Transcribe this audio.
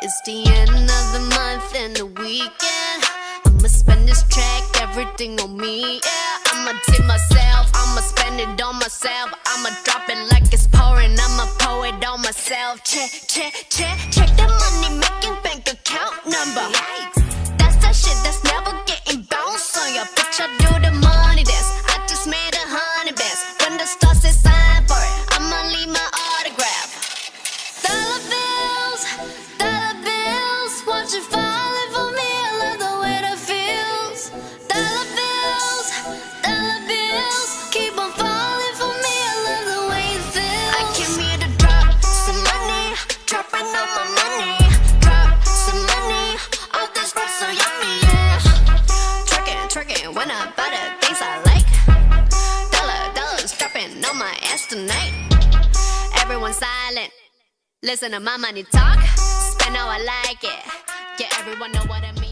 It's the end of the month and the weekend. I'ma spend this track, everything on me, yeah. I'ma tip myself, I'ma spend it on myself. I'ma drop it like it's pouring, I'ma pour it on myself. Check the money making bank account number. That's that shit that's never getting bounced on your bitch. I do the money dance, I just made 100 bands. When the stars say sign for it, I'ma leave my autograph. Dollar bills, won't you falling for me? I love the way that feels. Dollar bills, keep on falling for me. I love the way it feels. I came here to drop some money, dropping all my money. Drop some money, all this rap so yummy, yeah. Twerking when I buy the things I like. Dollars dropping on my ass tonight. Everyone silent, listen to my money talk. Spend how I like it. Yeah, everyone know what I mean.